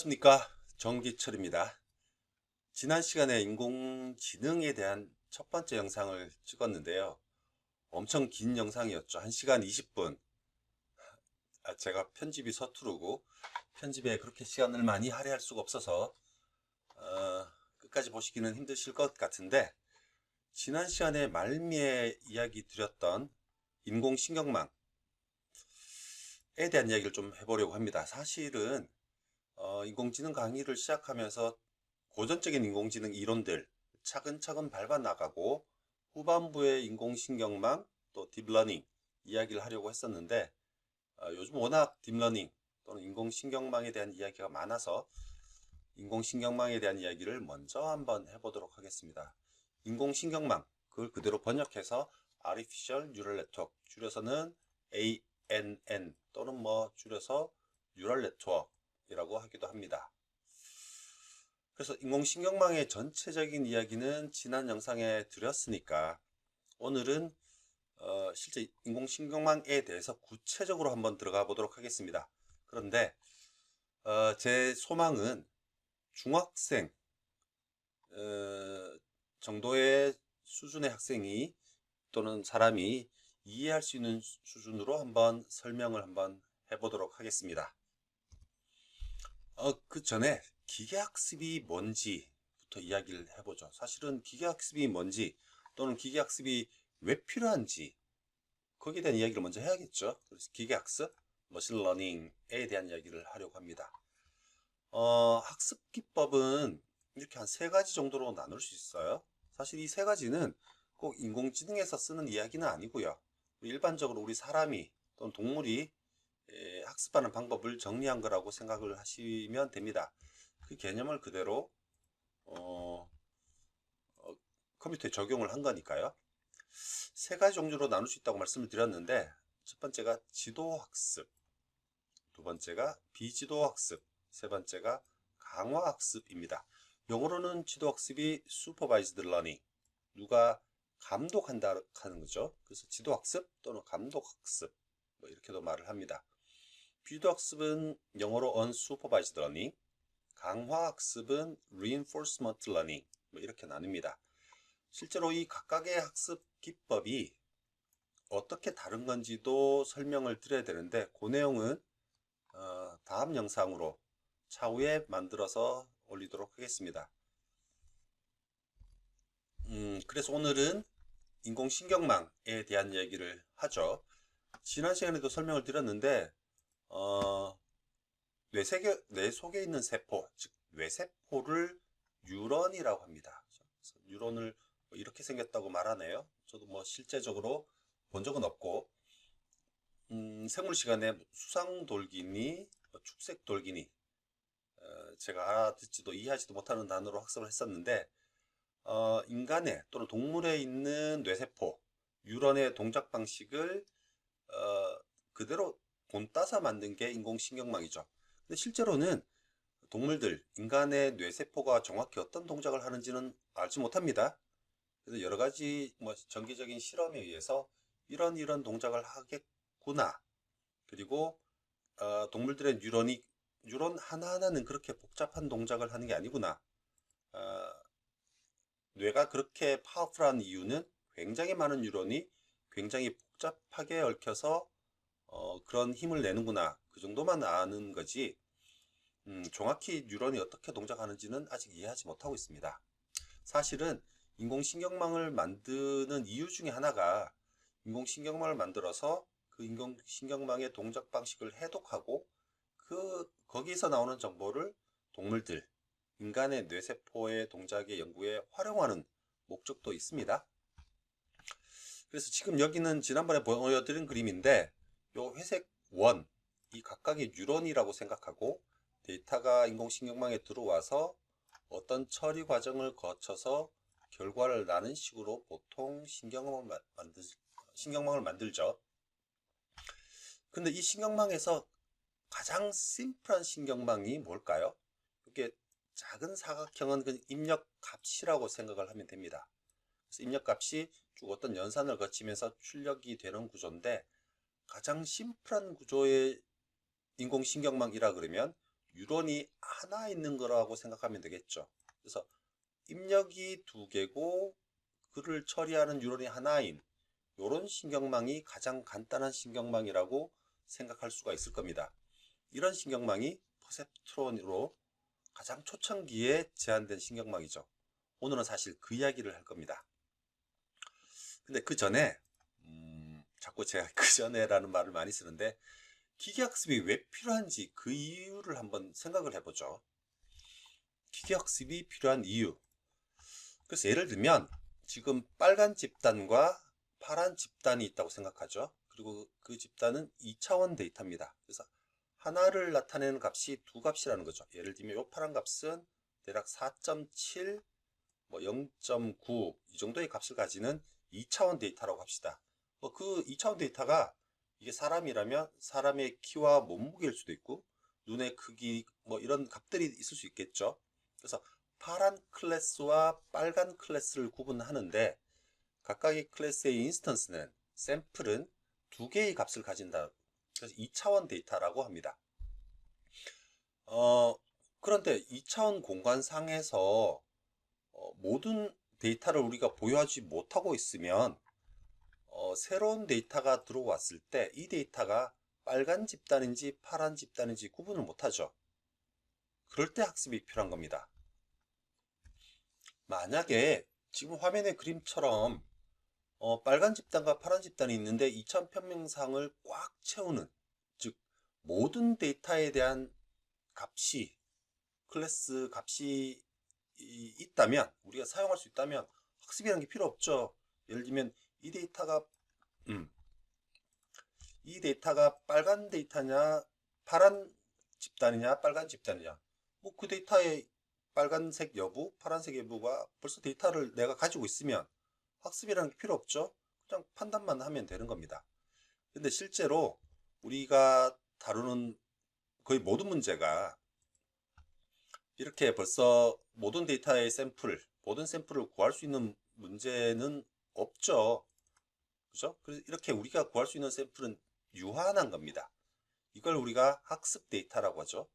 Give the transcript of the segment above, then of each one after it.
안녕하십니까, 정기철입니다. 지난 시간에 인공지능에 대한 첫 번째 영상을 찍었는데요. 엄청 긴 영상이었죠. 1시간 20분. 제가 편집이 서투르고 편집에 그렇게 시간을 많이 할애할 수가 없어서 끝까지 보시기는 힘드실 것 같은데, 지난 시간에 말미에 이야기 드렸던 인공신경망에 대한 이야기를 좀 해보려고 합니다. 사실은 인공지능 강의를 시작하면서 고전적인 인공지능 이론들 차근차근 밟아 나가고 후반부에 인공신경망 또 딥러닝 이야기를 하려고 했었는데, 요즘 워낙 딥러닝 또는 인공신경망에 대한 이야기가 많아서 인공신경망에 대한 이야기를 먼저 한번 해보도록 하겠습니다. 인공신경망, 그걸 그대로 번역해서 Artificial Neural Network, 줄여서는 ANN 또는 줄여서 Neural Network이라고 하기도 합니다. 그래서 인공신경망의 전체적인 이야기는 지난 영상에 드렸으니까 오늘은 실제 인공신경망에 대해서 구체적으로 한번 들어가 보도록 하겠습니다. 그런데 제 소망은 중학생 정도의 수준의 학생이 또는 사람이 이해할 수 있는 수준으로 한번 설명을 한번 해보도록 하겠습니다. 그 전에 기계학습이 뭔지부터 이야기를 해보죠. 사실은 기계학습이 뭔지 또는 기계학습이 왜 필요한지 거기에 대한 이야기를 먼저 해야겠죠. 그래서 기계학습, 머신러닝에 대한 이야기를 하려고 합니다. 학습 기법은 이렇게 한 3가지 정도로 나눌 수 있어요. 사실 이 3가지는 꼭 인공지능에서 쓰는 이야기는 아니고요. 일반적으로 우리 사람이 또는 동물이 학습하는 방법을 정리한 거라고 생각을 하시면 됩니다. 그 개념을 그대로 컴퓨터에 적용을 한 거니까요. 3가지 종류로 나눌 수 있다고 말씀을 드렸는데, 첫 번째가 지도학습, 두 번째가 비지도학습, 세 번째가 강화학습입니다. 영어로는 지도학습이 supervised learning, 누가 감독한다 하는 거죠. 그래서 지도학습 또는 감독학습 이렇게도 말을 합니다. 비지도학습은 영어로 unsupervised learning, 강화학습은 reinforcement learning 이렇게 나뉩니다. 실제로 이 각각의 학습 기법이 어떻게 다른 건지도 설명을 드려야 되는데, 그 내용은 다음 영상으로 차후에 만들어서 올리도록 하겠습니다. 그래서 오늘은 인공신경망에 대한 얘기를 하죠. 지난 시간에도 설명을 드렸는데 뇌 속에 있는 세포, 즉 뇌세포를 뉴런이라고 합니다. 그래서 뉴런을 이렇게 생겼다고 말하네요. 저도 실제적으로 본 적은 없고, 생물 시간에 수상돌기니 축색돌기니, 제가 알아듣지도 이해하지도 못하는 단어로 학습을 했었는데, 인간의 또는 동물에 있는 뇌세포 뉴런의 동작 방식을 그대로 본따서 만든 게 인공신경망이죠. 근데 실제로는 동물들, 인간의 뇌세포가 정확히 어떤 동작을 하는지는 알지 못합니다. 그래서 여러 가지 정기적인 실험에 의해서 이런 동작을 하겠구나, 그리고 동물들의 뉴런 하나하나는 그렇게 복잡한 동작을 하는 게 아니구나, 뇌가 그렇게 파워풀한 이유는 굉장히 많은 뉴런이 굉장히 복잡하게 얽혀서 그런 힘을 내는구나, 그 정도만 아는 거지, 정확히 뉴런이 어떻게 동작하는지는 아직 이해하지 못하고 있습니다. 사실은 인공신경망을 만드는 이유 중에 하나가, 인공신경망을 만들어서 그 인공신경망의 동작 방식을 해독하고 거기서 나오는 정보를 동물들, 인간의 뇌세포의 동작의 연구에 활용하는 목적도 있습니다. 그래서 지금 여기는 지난번에 보여드린 그림인데, 요 회색 원, 이 각각의 뉴런이라고 생각하고, 데이터가 인공신경망에 들어와서 어떤 처리 과정을 거쳐서 결과를 나는 식으로 보통 신경망을 만들죠. 근데 이 신경망에서 가장 심플한 신경망이 뭘까요? 이게 작은 사각형은 그 입력값이라고 생각을 하면 됩니다. 그래서 입력값이 쭉 어떤 연산을 거치면서 출력이 되는 구조인데, 가장 심플한 구조의 인공신경망이라 그러면 뉴런이 하나 있는 거라고 생각하면 되겠죠. 그래서 입력이 2개고 그를 처리하는 뉴런이 하나인 이런 신경망이 가장 간단한 신경망이라고 생각할 수가 있을 겁니다. 이런 신경망이 퍼셉트론으로 가장 초창기에 제한된 신경망이죠. 오늘은 사실 그 이야기를 할 겁니다. 근데 그 전에 자꾸 제가 그 전에라는 말을 많이 쓰는데 기계학습이 왜 필요한지 그 이유를 한번 생각을 해보죠. 기계학습이 필요한 이유. 그래서 예를 들면 지금 빨간 집단과 파란 집단이 있다고 생각하죠. 그리고 그 집단은 2차원 데이터입니다. 그래서 하나를 나타내는 값이 2값이라는 거죠. 예를 들면 이 파란 값은 대략 4.7, 뭐 0.9 이 정도의 값을 가지는 2차원 데이터라고 합시다. 그 2차원 데이터가 이게 사람이라면 사람의 키와 몸무게일 수도 있고 눈의 크기 뭐 이런 값들이 있을 수 있겠죠. 그래서 파란 클래스와 빨간 클래스를 구분하는데 각각의 클래스의 인스턴스는 샘플은 2개의 값을 가진다. 그래서 2차원 데이터라고 합니다. 그런데 2차원 공간상에서 모든 데이터를 우리가 보유하지 못하고 있으면 새로운 데이터가 들어왔을 때 이 데이터가 빨간 집단인지 파란 집단인지 구분을 못하죠. 그럴 때 학습이 필요한 겁니다. 만약에 지금 화면의 그림처럼 빨간 집단과 파란 집단이 있는데 2차원 평면상을 꽉 채우는, 즉 모든 데이터에 대한 값이 클래스 값이 있다면, 우리가 사용할 수 있다면 학습이라는 게 필요 없죠. 예를 들면 이 데이터가 빨간 데이터냐 파란 집단이냐 빨간 집단이냐, 뭐 그 데이터의 빨간색 여부 파란색 여부가 벌써 데이터를 내가 가지고 있으면 학습이라는 게 필요 없죠. 그냥 판단만 하면 되는 겁니다. 근데 실제로 우리가 다루는 거의 모든 문제가 이렇게 벌써 모든 데이터의 모든 샘플을 구할 수 있는 문제는 없죠. 그죠? 그래서 이렇게 우리가 구할 수 있는 샘플은 유한한 겁니다. 이걸 우리가 학습 데이터라고 하죠.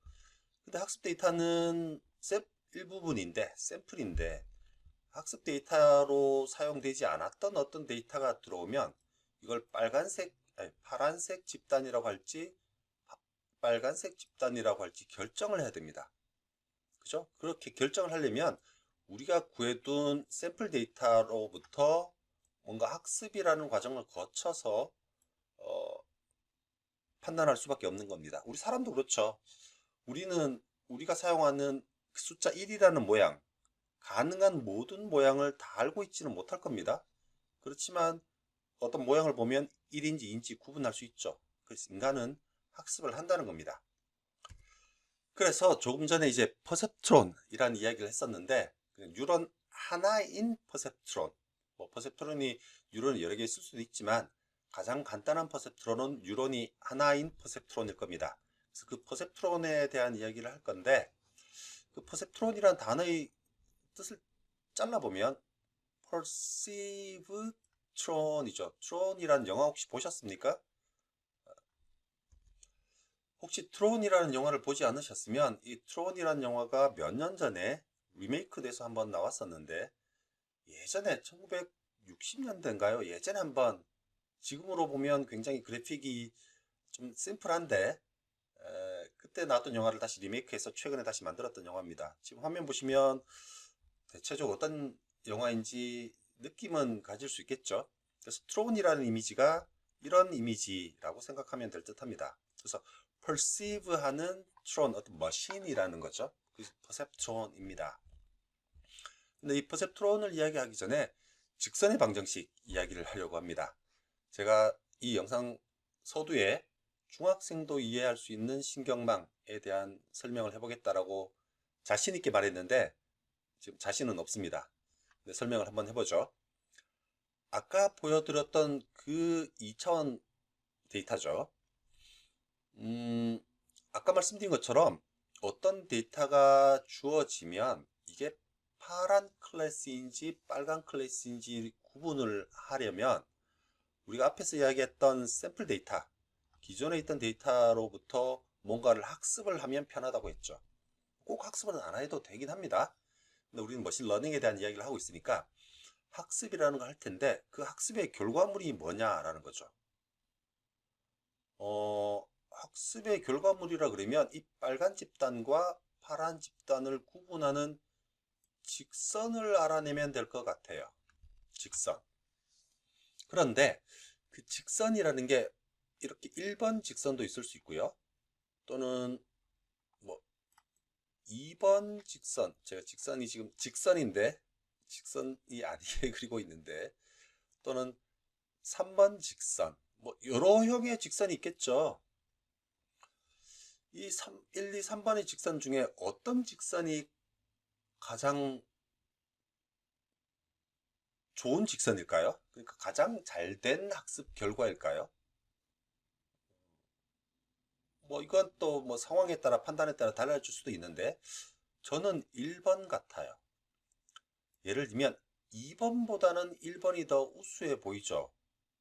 근데 학습 데이터는 일부분인데, 샘플인데, 학습 데이터로 사용되지 않았던 어떤 데이터가 들어오면 이걸 파란색 집단이라고 할지 빨간색 집단이라고 할지 결정을 해야 됩니다. 그죠? 그렇게 결정을 하려면 우리가 구해둔 샘플 데이터로부터 뭔가 학습이라는 과정을 거쳐서 판단할 수밖에 없는 겁니다. 우리 사람도 그렇죠. 우리가 사용하는 숫자 1이라는 모양, 가능한 모든 모양을 다 알고 있지는 못할 겁니다. 그렇지만 어떤 모양을 보면 1인지 2인지 구분할 수 있죠. 그래서 인간은 학습을 한다는 겁니다. 그래서 조금 전에 이제 퍼셉트론이라는 이야기를 했었는데, 뉴런 하나인 퍼셉트론, 퍼셉트론이 뉴런이 여러 개 있을 수도 있지만 가장 간단한 퍼셉트론은 뉴런이 하나인 퍼셉트론일 겁니다. 그래서 그 퍼셉트론에 대한 이야기를 할 건데, 그 퍼셉트론이라는 단어의 뜻을 잘라보면 perceive트론이죠. 트론이라는 영화 혹시 보셨습니까? 혹시 트론이라는 영화를 보지 않으셨으면 이 트론이라는 영화가 몇 년 전에 리메이크 돼서 한번 나왔었는데, 예전에 1960년대인가요? 예전에 한번, 지금으로 보면 굉장히 그래픽이 좀 심플한데 그때 나왔던 영화를 다시 리메이크해서 최근에 다시 만들었던 영화입니다. 지금 화면 보시면 대체적으로 어떤 영화인지 느낌은 가질 수 있겠죠. 그래서 트론이라는 이미지가 이런 이미지라고 생각하면 될 듯합니다. 그래서 perceive하는 트론, 어떤 머신이라는 거죠. 그 퍼셉트론입니다. 근데 이 퍼셉트론을 이야기하기 전에 직선의 방정식 이야기를 하려고 합니다. 제가 이 영상 서두에 중학생도 이해할 수 있는 신경망에 대한 설명을 해보겠다라고 자신 있게 말했는데 지금 자신은 없습니다. 근데 설명을 한번 해보죠. 아까 보여드렸던 그 2차원 데이터죠. 아까 말씀드린 것처럼 어떤 데이터가 주어지면 이게 파란 클래스인지 빨간 클래스인지 구분을 하려면 우리가 앞에서 이야기했던 샘플 데이터, 기존에 있던 데이터로부터 뭔가를 학습을 하면 편하다고 했죠. 꼭 학습은 안 해도 되긴 합니다. 근데 우리는 머신러닝에 대한 이야기를 하고 있으니까 학습이라는 걸 할 텐데 그 학습의 결과물이 뭐냐라는 거죠. 학습의 결과물이라 그러면 이 빨간 집단과 파란 집단을 구분하는 직선을 알아내면 될 것 같아요. 직선. 그런데 그 직선이라는 게 이렇게 1번 직선도 있을 수 있고요. 또는 뭐 2번 직선, 제가 직선이 지금 직선인데 직선이 아니게 그리고 있는데, 또는 3번 직선, 뭐 여러 형의 직선이 있겠죠. 이 1, 2, 3번의 직선 중에 어떤 직선이 가장 좋은 직선일까요? 그러니까 가장 잘된 학습 결과일까요? 뭐 이건 또 뭐 상황에 따라 판단에 따라 달라질 수도 있는데 저는 1번 같아요. 예를 들면 2번보다는 1번이 더 우수해 보이죠.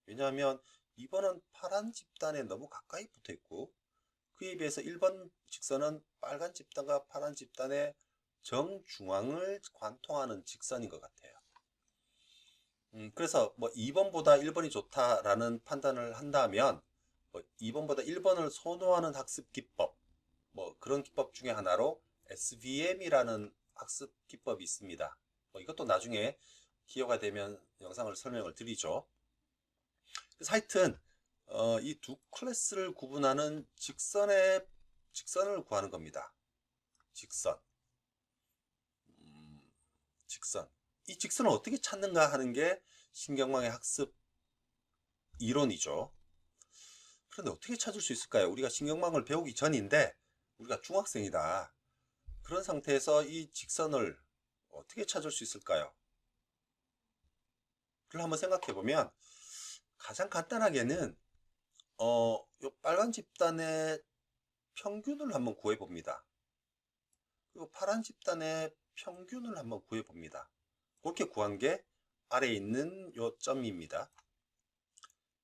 왜냐하면 2번은 파란 집단에 너무 가까이 붙어 있고 그에 비해서 1번 직선은 빨간 집단과 파란 집단의 정중앙을 관통하는 직선인 것 같아요. 그래서 뭐 2번보다 1번이 좋다라는 판단을 한다면 뭐 2번보다 1번을 선호하는 학습 기법, 뭐 그런 기법 중에 하나로 SVM이라는 학습 기법이 있습니다. 뭐 이것도 나중에 기회가 되면 영상을 설명을 드리죠. 그래서 하여튼 이 두 클래스를 구분하는 직선을 구하는 겁니다. 직선. 직선. 이 직선을 어떻게 찾는가 하는 게 신경망의 학습 이론이죠. 그런데 어떻게 찾을 수 있을까요? 우리가 신경망을 배우기 전인데 우리가 중학생이다. 그런 상태에서 이 직선을 어떻게 찾을 수 있을까요? 그걸 한번 생각해 보면 가장 간단하게는 요 빨간 집단의 평균을 한번 구해 봅니다. 그리고 파란 집단의 평균을 한번 구해 봅니다. 그렇게 구한 게 아래에 있는 요 점입니다.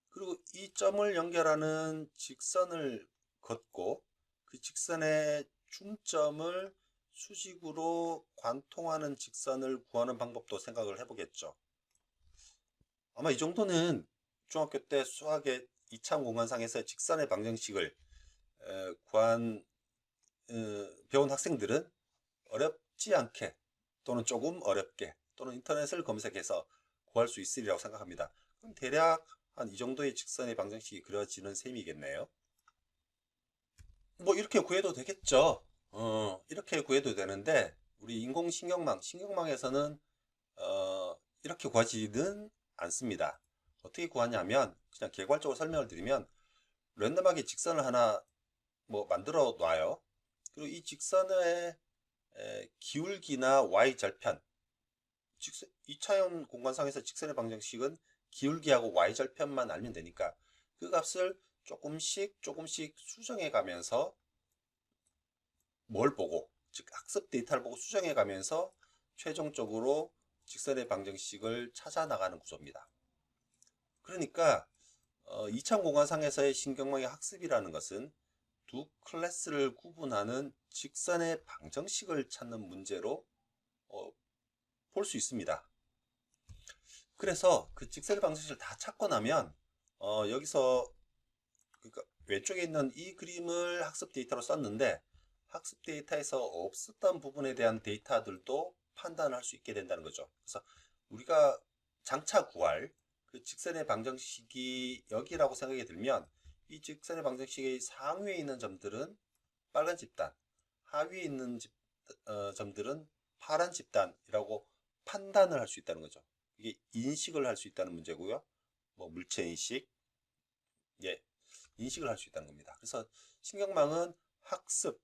그리고 이 점을 연결하는 직선을 걷고 그 직선의 중점을 수직으로 관통하는 직선을 구하는 방법도 생각을 해보겠죠. 아마 이 정도는 중학교 때 수학의 2차 공간상에서 직선의 방정식을 배운 학생들은 어렵지 않게 또는 조금 어렵게 또는 인터넷을 검색해서 구할 수 있으리라고 생각합니다. 그럼 대략 한 이 정도의 직선의 방정식이 그려지는 셈이겠네요. 뭐 이렇게 구해도 되겠죠. 이렇게 구해도 되는데 우리 신경망에서는 이렇게 구하지는 않습니다. 어떻게 구하냐면 그냥 개괄적으로 설명을 드리면 랜덤하게 직선을 하나 뭐 만들어 놔요. 그리고 이 직선의 기울기나 y절편, 2차원 공간상에서 직선의 방정식은 기울기하고 y절편만 알면 되니까 그 값을 조금씩 수정해 가면서 뭘 보고, 즉 학습 데이터를 보고 수정해 가면서 최종적으로 직선의 방정식을 찾아 나가는 구조입니다. 그러니까 2차원 공간상에서의 신경망의 학습이라는 것은 두 클래스를 구분하는 직선의 방정식을 찾는 문제로 볼 수 있습니다. 그래서 그 직선의 방정식을 다 찾고 나면 여기서 그러니까 왼쪽에 있는 이 그림을 학습 데이터로 썼는데 학습 데이터에서 없었던 부분에 대한 데이터들도 판단을 할 수 있게 된다는 거죠. 그래서 우리가 장차 구할 그 직선의 방정식이 여기라고 생각이 들면 이 직선의 방정식의 상위에 있는 점들은 빨간 집단, 하위에 있는 점들은 파란 집단이라고 판단을 할 수 있다는 거죠. 이게 인식을 할 수 있다는 문제고요. 뭐 물체인식, 예, 인식을 할 수 있다는 겁니다. 그래서 신경망은 학습,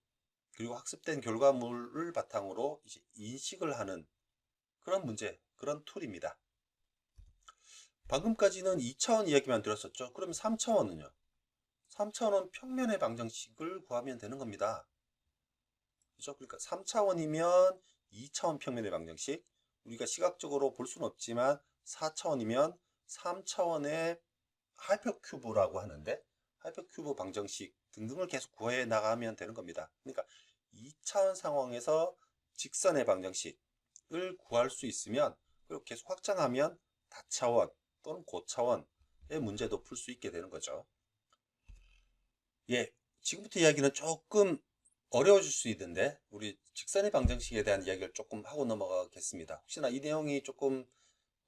그리고 학습된 결과물을 바탕으로 이제 인식을 하는 그런 문제, 그런 툴입니다. 방금까지는 2차원 이야기만 들었었죠. 그럼 3차원은요? 3차원은 평면의 방정식을 구하면 되는 겁니다. 그죠? 그러니까 3차원이면 2차원 평면의 방정식, 우리가 시각적으로 볼 수는 없지만 4차원이면 3차원의 하이퍼큐브라고 하는데 하이퍼큐브 방정식 등등을 계속 구해 나가면 되는 겁니다. 그러니까 2차원 상황에서 직선의 방정식을 구할 수 있으면, 그리고 계속 확장하면 다차원 또는 고차원의 문제도 풀 수 있게 되는 거죠. 예, 지금부터 이야기는 조금 어려워질 수 있는데 우리 직선의 방정식에 대한 이야기를 조금 하고 넘어가겠습니다. 혹시나 이 내용이 조금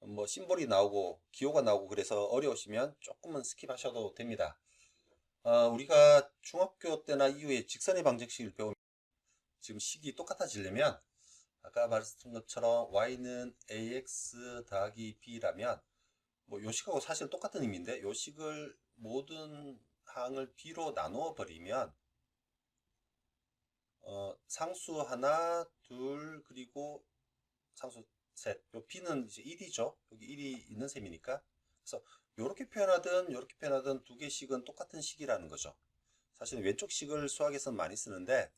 뭐 심볼이 나오고 기호가 나오고 그래서 어려우시면 조금은 스킵하셔도 됩니다. 우리가 중학교 때나 이후에 직선의 방정식을 배우면 지금 식이 똑같아지려면 아까 말했던 것처럼 y는 ax 더하기 b라면 뭐 요식하고 사실 똑같은 의미인데 요식을 모든 항을 b로 나누어 버리면 상수 하나, 둘, 그리고 상수 셋. 요 b는 이제 1이죠. 여기 1이 있는 셈이니까. 그래서 요렇게 표현하든 요렇게 표현하든 두 개씩은 똑같은 식이라는 거죠. 사실 왼쪽 식을 수학에서는 많이 쓰는데,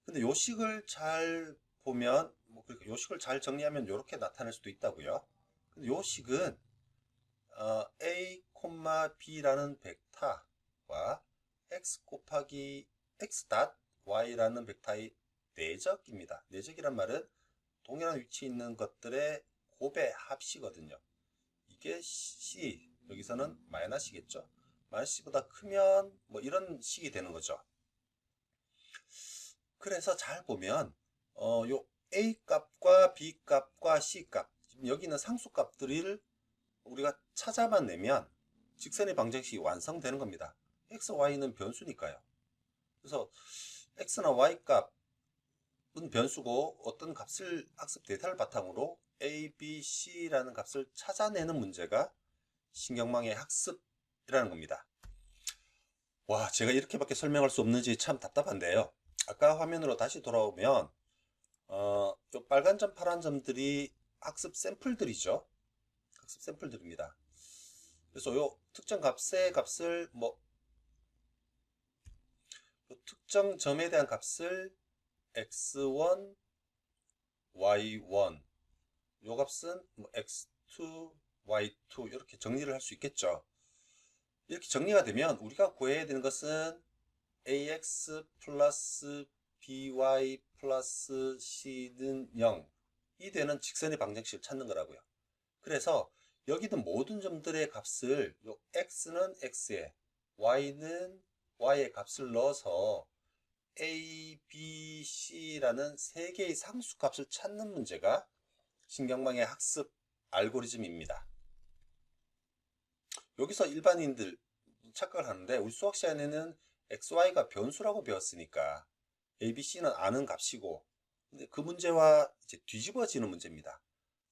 근데 요 식을 잘 보면 뭐 그러니까 요 식을 잘 정리하면 요렇게 나타낼 수도 있다고요. 근데 요 식은 a, b라는 벡터와 x 곱하기 x 닷 y라는 벡터의 내적입니다. 내적이란 말은 동일한 위치에 있는 것들의 곱의 합이거든요. 이게 c, 여기서는 마이너스겠죠. 마이너스보다 크면 뭐 이런 식이 되는 거죠. 그래서 잘 보면 요 a 값과 b 값과 c 값, 지금 여기 있는 상수 값들을 우리가 찾아만 내면 직선의 방정식이 완성되는 겁니다. x, y는 변수니까요. 그래서 x나 y 값은 변수고 어떤 값을 학습 데이터를 바탕으로 a, b, c라는 값을 찾아내는 문제가 신경망의 학습이라는 겁니다. 와, 제가 이렇게밖에 설명할 수 없는지 참 답답한데요. 아까 화면으로 다시 돌아오면 요 빨간 점 파란 점들이 학습 샘플들이죠. 학습 샘플들입니다. 그래서 요 특정 값의 값을 요 특정 점에 대한 값을 x1, y1, 요 값은 x2, y2 이렇게 정리를 할 수 있겠죠. 이렇게 정리가 되면 우리가 구해야 되는 것은 ax 플러스 by 플러스 c는 0이 되는 직선의 방정식을 찾는 거라고요. 그래서 여기 있는 모든 점들의 값을 요 x는 x에 y는 y의 값을 넣어서 a, b, c라는 세 개의 상수 값을 찾는 문제가 신경망의 학습 알고리즘입니다. 여기서 일반인들 착각을 하는데 우리 수학 시간에는 x, y가 변수라고 배웠으니까 a, b, c는 아는 값이고, 근데 그 문제와 이제 뒤집어지는 문제입니다.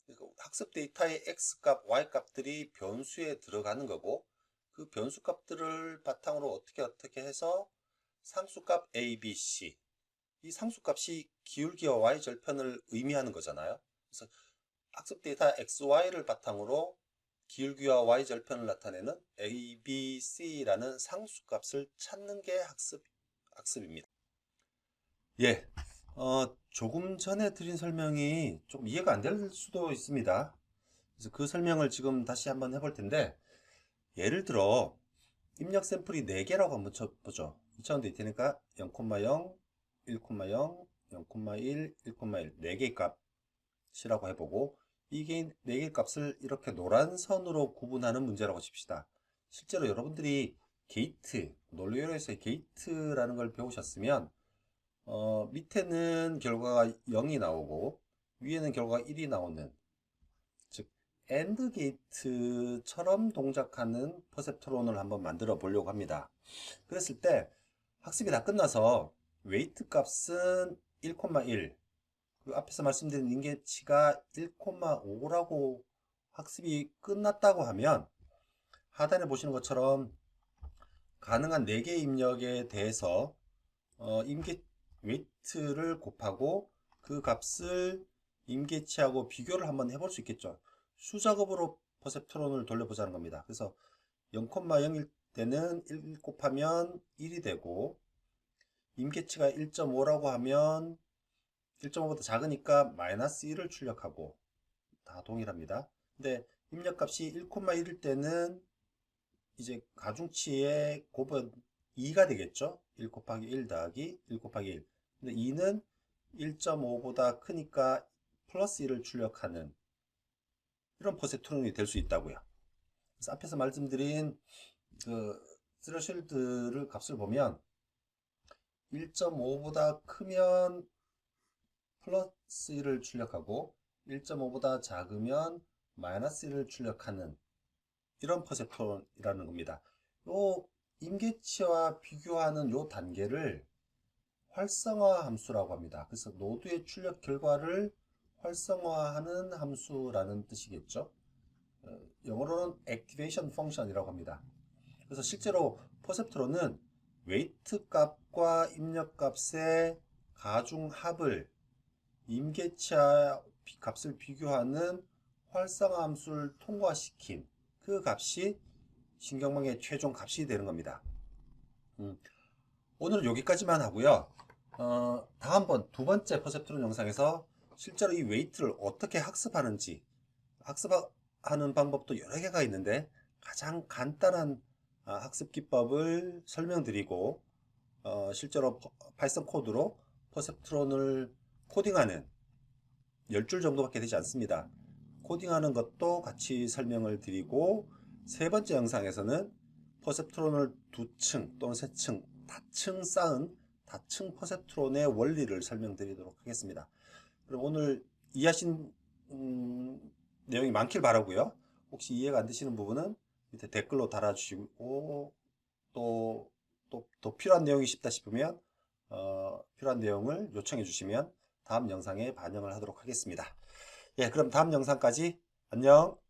그러니까 학습 데이터의 x값, y값들이 변수에 들어가는 거고, 그 변수 값들을 바탕으로 어떻게 해서 상수값 a, b, c, 이 상수값이 기울기와 y절편을 의미하는 거잖아요. 그래서 학습 데이터 x, y를 바탕으로 기울기와 y절편을 나타내는 a, b, c라는 상수값을 찾는 게 학습입니다. 예, 조금 전에 드린 설명이 좀 이해가 안 될 수도 있습니다. 그래서 그 설명을 지금 다시 한번 해볼 텐데, 예를 들어 입력 샘플이 4개라고 한번 쳐보죠. 2차원 데이터니까 0,0, 1,0, 0,1, 1,1 4개의 값이라고 해보고, 이게 4개의 값을 이렇게 노란 선으로 구분하는 문제라고 칩시다. 실제로 여러분들이 게이트, 논리연에서의 게이트라는 걸 배우셨으면 밑에는 결과가 0이 나오고 위에는 결과가 1이 나오는, 즉 AND 게이트처럼 동작하는 퍼셉트론을 한번 만들어 보려고 합니다. 그랬을 때 학습이 다 끝나서 웨이트 값은 1,1, 그 앞에서 말씀드린 임계치가 1,5라고 학습이 끝났다고 하면 하단에 보시는 것처럼 가능한 4개의 입력에 대해서 임계 웨이트를 곱하고 그 값을 임계치하고 비교를 한번 해볼 수 있겠죠. 수작업으로 퍼셉트론을 돌려보자는 겁니다. 그래서 0,0일 때는 1 곱하면 1이 되고, 임계치가 1.5라고 하면 1.5보다 작으니까 마이너스 1을 출력하고, 다 동일합니다. 근데 입력값이 1,1일 때는 이제 가중치의 곱은 2가 되겠죠. 1 곱하기 1 더하기 1 곱하기 1. 근데 2는 1.5보다 크니까 플러스 1을 출력하는 이런 퍼셉트론이 될 수 있다고요. 그래서 앞에서 말씀드린 그 스레셜드를 값을 보면 1.5보다 크면 플러스 1을 출력하고 1.5보다 작으면 마이너스 1을 출력하는 이런 퍼셉트론이라는 겁니다. 요 임계치와 비교하는 요 단계를 활성화 함수라고 합니다. 그래서 노드의 출력 결과를 활성화하는 함수라는 뜻이겠죠. 영어로는 activation function이라고 합니다. 그래서 실제로 퍼셉트론은 웨이트 값과 입력 값의 가중합을 임계치와 값을 비교하는 활성화 함수를 통과시킨 그 값이 신경망의 최종 값이 되는 겁니다. 오늘은 여기까지만 하고요. 다음번 두 번째 퍼셉트론 영상에서 실제로 이 웨이트를 어떻게 학습하는지, 학습하는 방법도 여러 개가 있는데 가장 간단한 학습 기법을 설명드리고 실제로 파이썬 코드로 퍼셉트론을 코딩하는 10줄 정도밖에 되지 않습니다. 코딩하는 것도 같이 설명을 드리고 세 번째 영상에서는 퍼셉트론을 두 층 또는 세 층, 다층 쌓은 다층 퍼셉트론의 원리를 설명드리도록 하겠습니다. 그럼 오늘 이해하신 내용이 많길 바라고요. 혹시 이해가 안 되시는 부분은 밑에 댓글로 달아주시고 또 더 필요한 내용이 싶다 싶으면 필요한 내용을 요청해 주시면 다음 영상에 반영을 하도록 하겠습니다. 예, 그럼 다음 영상까지 안녕.